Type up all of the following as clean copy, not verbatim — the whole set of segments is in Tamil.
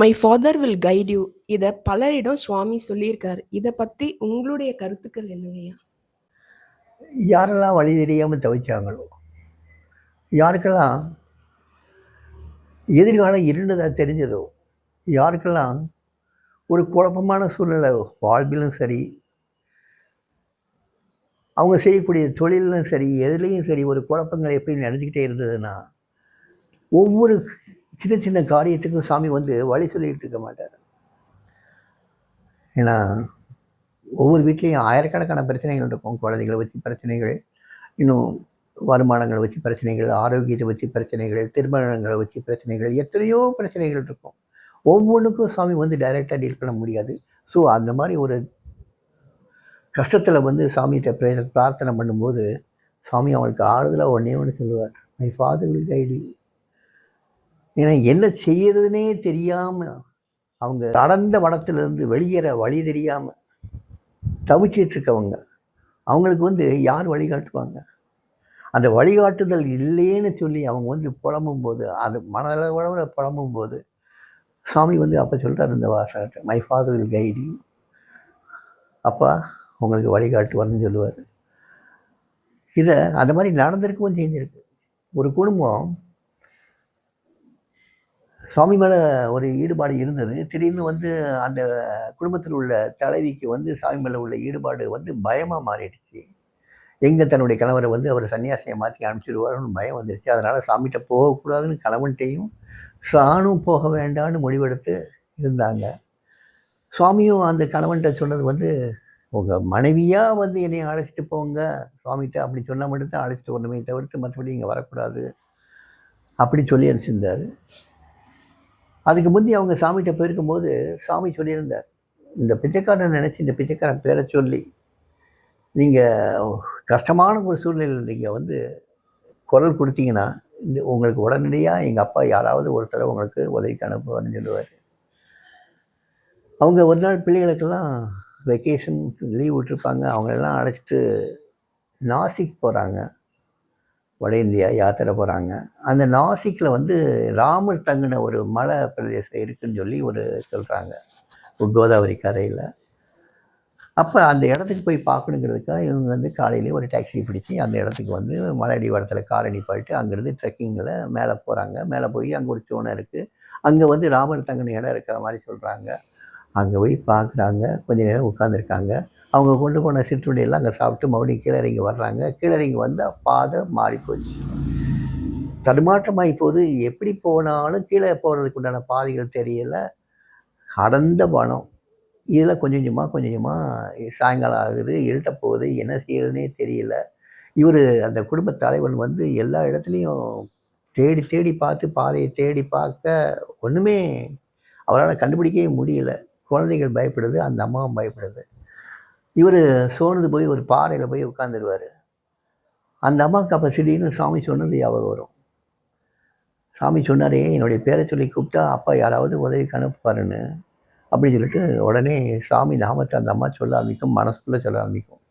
My father will guide you. இதை பலரிடம் சுவாமி சொல்லியிருக்காரு. இதை பற்றி உங்களுடைய கருத்துக்கள் என்னங்கய்யா? யாரெல்லாம் வழி தெரியாமல் தவிச்சாங்களோ, யாருக்கெல்லாம் எதிர்காலம் இருண்டதாக தெரிஞ்சதோ, யாருக்கெல்லாம் ஒரு குழப்பமான சூழ்நிலை வாழ்விலும் சரி, அவங்க செய்யக்கூடிய தொழிலும் சரி, எதுலேயும் சரி ஒரு குழப்பங்கள் எப்படி நடந்துக்கிட்டே இருந்ததுன்னா, ஒவ்வொரு சின்ன சின்ன காரியத்துக்கும் சாமி வந்து வழி சொல்லிகிட்டு இருக்க மாட்டார். ஏன்னா ஒவ்வொரு வீட்லேயும் ஆயிரக்கணக்கான பிரச்சனைகள் இருக்கும். குழந்தைகளை வச்சு பிரச்சனைகள், இன்னும் வருமானங்களை வச்சு பிரச்சனைகள், ஆரோக்கியத்தை வச்சு பிரச்சனைகள், திருமணங்களை வச்சு பிரச்சனைகள், எத்தனையோ பிரச்சனைகள் இருக்கும். ஒவ்வொன்றுக்கும் சாமி வந்து டைரெக்டாக டீல் பண்ண முடியாது. ஸோ அந்த மாதிரி ஒரு கஷ்டத்தில் வந்து சாமிகிட்ட பிரார்த்தனை பண்ணும்போது சாமி அவங்களுக்கு ஆறுதலாக ஒன்று சொல்லுவார், my father will guide you. ஏன்னா என்ன செய்யறதுனே தெரியாமல் அவங்க அடர்ந்த வனத்திலிருந்து வெளியேற வழி தெரியாமல் தவிச்சிட்ருக்கவங்க, அவங்களுக்கு வந்து யார் வழிகாட்டுவாங்க? அந்த வழிகாட்டுதல் இல்லைன்னு சொல்லி அவங்க வந்து புலம்பும்போது, அது மனதளவில் புலம்பும்போது சாமி வந்து அப்போ சொல்கிறார் இந்த வாசகத்தை, my father will guide you. அப்பா உங்களுக்கு வழிகாட்டுவார்னு சொல்லுவார். இதை அந்த மாதிரி நடந்திருக்கவும் செஞ்சுருக்கு. ஒரு குடும்பம் சுவாமி மேலே ஒரு ஈடுபாடு இருந்தது. திடீர்னு வந்து அந்த குடும்பத்தில் உள்ள தலைவிக்கு வந்து சாமி மேலே உள்ள ஈடுபாடு வந்து பயமாக மாறிடுச்சு. எங்கே தன்னுடைய கணவரை வந்து அவர் சன்னியாசியை மாற்றி அனுப்பிச்சிடுவார்னு பயம் வந்துடுச்சு. அதனால் சாமிகிட்ட போகக்கூடாதுன்னு கணவன்கிட்டையும் சாணும் போக வேண்டான்னு முடிவெடுத்து இருந்தாங்க. சுவாமியும் அந்த கணவன்கிட்ட சொன்னது வந்து, உங்கள் மனைவியாக வந்து என்னை அழைச்சிட்டு போங்க சுவாமிகிட்ட, அப்படி சொன்னால் மட்டும்தான் அழைச்சிட்டு வரணுமே தவிர்த்து மற்றபடி இங்கே வரக்கூடாது அப்படி சொல்லி அனுப்பிச்சிருந்தார். அதுக்கு முந்தி அவங்க சாமிகிட்ட போயிருக்கும்போது சாமி சொல்லியிருந்தார், இந்த பிச்சைக்காரனை நினச்சி இந்த பிச்சைக்காரன் பேரை சொல்லி நீங்கள் கஷ்டமான ஒரு சூழ்நிலையில் நீங்கள் வந்து குரல் கொடுத்தீங்கன்னா உங்களுக்கு உடனடியாக எங்கள் அப்பா யாராவது ஒருத்தரை உங்களுக்கு உதவிக்கு அனுப்புவார்னு சொல்லுவார். அவங்க ஒரு நாள் பிள்ளைகளுக்கெல்லாம் வெக்கேஷன் லீவ் விட்டுருப்பாங்க. அவங்களெல்லாம் அழைச்சிட்டு நாசிக் போகிறாங்க, வட இந்தியா யாத்திரை போகிறாங்க. அந்த நாசிக்கில் வந்து ராமர் தங்கின ஒரு மலை பிரதேசம் இருக்குதுன்னு சொல்லி சொல்கிறாங்க, கோதாவரி கரையில். அப்போ அந்த இடத்துக்கு போய் பார்க்கணுங்கிறதுக்காக இவங்க வந்து காலையிலே ஒரு டாக்ஸி பிடிச்சி அந்த இடத்துக்கு வந்து மலையடி வடத்தில் காரை நிப்பாட்டு அங்கேருந்து ட்ரெக்கிங்கில் மேலே போகிறாங்க. மேலே போய் அங்கே ஒரு சோனை இருக்குது, அங்கே வந்து ராமர் தங்கின இடம் இருக்கிற மாதிரி சொல்கிறாங்க. அங்கே போய் பார்க்குறாங்க, கொஞ்சம் நேரம் உட்காந்துருக்காங்க. அவங்க கொண்டு போன சிற்றுண்டியெல்லாம் அங்கே சாப்பிட்டு மறுபடியும் கீழே இறங்கி வர்றாங்க. கீழே இறங்கி வந்தால் பாதை மாறிப்போச்சு, தடுமாற்றமாகி போகுது. எப்படி போனாலும் கீழே போகிறதுக்கு உண்டான பாதைகள் தெரியலை, அடர்ந்த வனம். இதில் கொஞ்சம் கொஞ்சமாக சாயங்காலம் ஆகுது, இருட்ட போகுது, என்ன செய்யறதுனே தெரியல. இவர் அந்த குடும்ப தலைவன் வந்து எல்லா இடத்துலையும் தேடி தேடி பார்த்து பாதையை தேடி பார்க்க ஒன்றுமே அவரால் கண்டுபிடிக்கவே முடியல. குழந்தைகள் பயப்படுது, அந்த அம்மாவும் பயப்படுது. இவர் சோர்ந்து போய் ஒரு பாறையில் போய் உட்காந்துருவார். அந்த அம்மாவுக்கு அப்போ திடீர்னு சாமி சொன்னது ஞாபகம் வரும். சாமி சொன்னாரே, என்னுடைய பேரை சொல்லி கூப்பிட்டா அப்பா யாராவது உதவிக்கு அனுப்புவாருன்னு அப்படின்னு சொல்லிட்டு உடனே சாமி நாமத்தை அந்த அம்மா சொல்ல ஆரம்பிக்கும், மனசுக்குள்ளே சொல்ல ஆரம்பிக்கும்.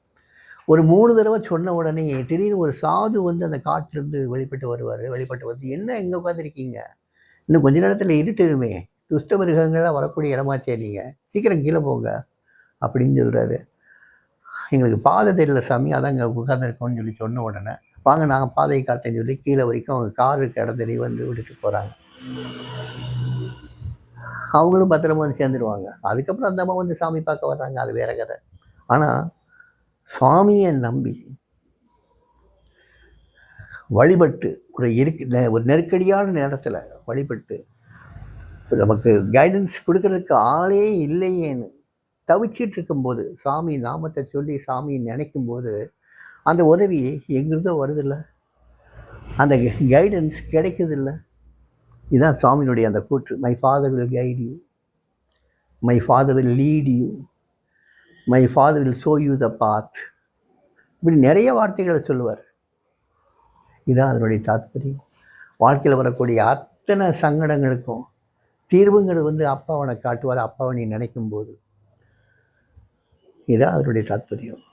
ஒரு 3 தடவை சொன்ன உடனே திடீர்னு ஒரு சாது வந்து அந்த காட்டிலேருந்து வெளிப்பட்டு வருவார். வெளிப்பட்டு வந்து, என்ன எங்கே உட்காந்துருக்கீங்க, இன்னும் கொஞ்ச நேரத்தில் இருட்டுருமே, துஷ்ட மிருகங்கள்லாம் வரக்கூடிய இடமாச்சே, நீங்கள் சீக்கிரம் கீழே போங்க அப்படின்னு சொல்கிறாரு. எங்களுக்கு பாதை தெரியல சாமி, அதான் இங்கே உட்காந்துருக்கோன்னு சொல்லி சொன்ன உடனே, வாங்க நான் பாதையை காட்டேன்னு சொல்லி கீழே வரைக்கும் அவங்க காருக்கு இடம் தெரிய வந்து விட்டுட்டு போகிறாங்க. அவங்களும் பத்திரமா வந்து சேர்ந்துருவாங்க. அதுக்கப்புறம் அந்த அம்மா வந்து சாமி பார்க்க வர்றாங்க, அது வேற கதை. ஆனால் சுவாமியை நம்பி வழிபட்டு ஒரு நெருக்கடியான நேரத்தில் வழிபட்டு நமக்கு கைடன்ஸ் கொடுக்கறதுக்கு ஆளே இல்லையேன்னு தவிச்சிட்டு இருக்கும்போது சாமி நாமத்தை சொல்லி சாமியை நினைக்கும் போது அந்த உதவி எங்கிருந்தோ வருதில்லை, அந்த கைடன்ஸ் கிடைக்குதில்லை. இதுதான் சுவாமியினுடைய அந்த கூற்று, my father will guide you, my father will lead you, my father will show you the path. இப்படி நிறைய வார்த்தைகளை சொல்லுவார். இதுதான் அதனுடைய தாத்பரியம். வாழ்க்கையில் வரக்கூடிய அத்தனை சங்கடங்களுக்கும் தீர்வுங்கிறது வந்து அப்பாவனை காட்டுவார், அப்பாவை நீ நினைக்கும் போது. இதுதான் அதனுடைய தாத்பரியம்.